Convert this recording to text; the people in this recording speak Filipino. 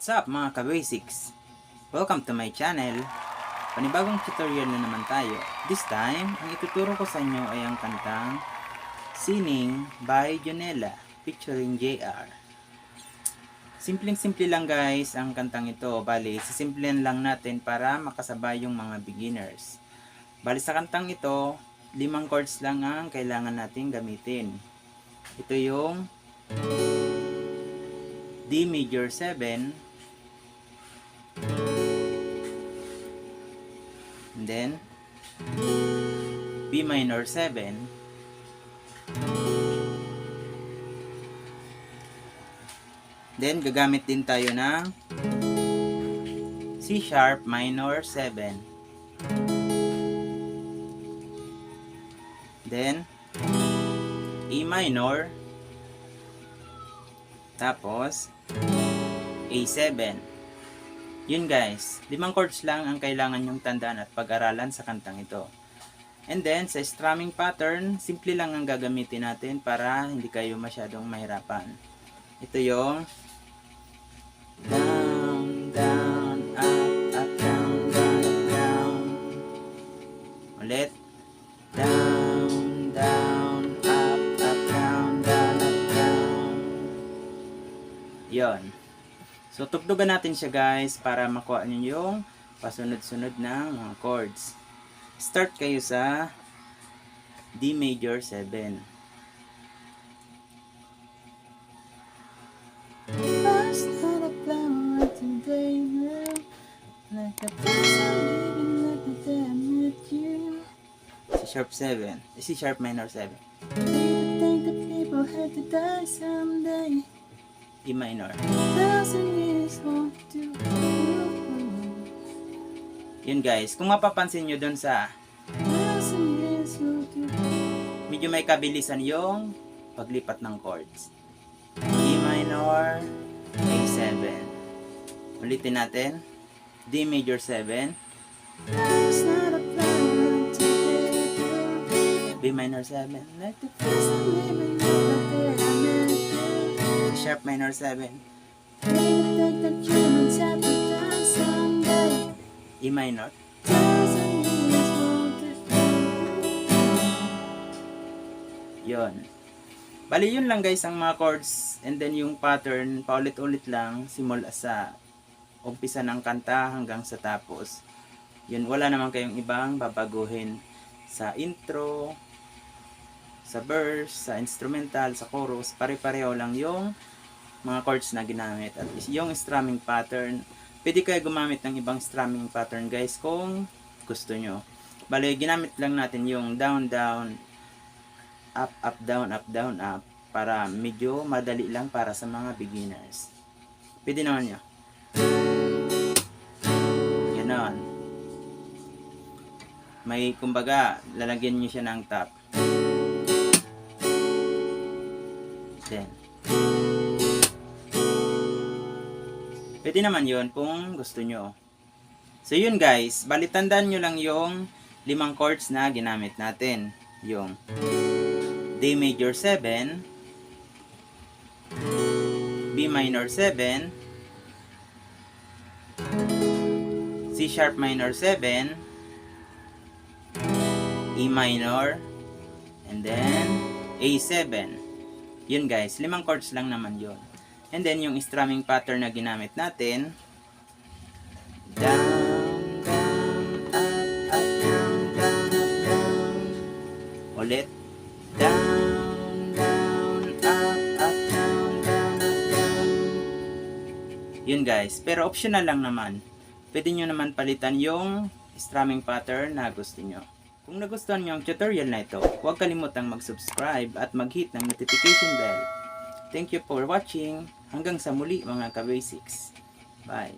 What's up mga ka-basics? Welcome to my channel. Panibagong tutorial na naman tayo. This time, ang ituturo ko sa inyo ay ang kantang Sining by Jonella featuring JR. Simpleng-simple lang guys ang kantang ito. Bali, sisimplihan lang natin para makasabay yung mga beginners. Bali sa kantang ito, 5 chords lang ang kailangan natin gamitin. Ito yung D major 7, and then B minor 7, then gagamit din tayo ng C sharp minor 7, then E minor, tapos A7. Yun guys, 5 chords lang ang kailangan nyong tandaan at pag-aralan sa kantang ito. And then, sa strumming pattern, simple lang ang gagamitin natin para hindi kayo masyadong mahirapan. Ito yung down, down, up, down, down, up, down. Ulit. Down, down, up, down, down, up, down. Yun. So, tugtugan natin siya guys para makuha nyo yung pasunod-sunod ng mga chords. Start kayo sa D major 7. C sharp 7. C sharp minor 7. E minor. Yun guys, kung mapapansin nyo dun sa medyo may kabilisan yung paglipat ng chords. E minor, A7. Ulitin natin. D major 7. B minor 7. C sharp minor 7. E minor. Yun. Bali yun lang guys ang mga chords, and then yung pattern paulit-ulit lang simula sa umpisa ng kanta hanggang sa tapos. Yun, wala naman kayong ibang babaguhin sa intro, sa verse, sa instrumental, sa chorus. Pare-pareho lang yung mga chords na ginamit. At yung strumming pattern, pwede kayo gumamit ng ibang strumming pattern guys kung gusto nyo. Bale, ginamit lang natin yung down, down, up, up, down, up, para medyo madali lang para sa mga beginners. Pwede naman nyo. Ganon. May, kumbaga, lalagyan nyo siya ng top. Then, pwede naman yun kung gusto nyo. So yun guys, balitandaan nyo lang yung 5 chords na ginamit natin. Yung D major 7, B minor 7, C sharp minor 7, E minor, and then A7. Yun guys, 5 chords lang naman yun. And then, yung strumming pattern na ginamit natin, down, down, up, down, down, up, down. Ulit, down, down, up, down, down, up, down. Yun guys, pero optional lang naman. Pwede nyo naman palitan yung strumming pattern na gusto nyo. Kung nagustuhan nyo ang tutorial na ito, huwag kalimutang mag-subscribe at mag-hit ng notification bell. Thank you for watching. Hanggang sa muli mga ka-basics. Bye.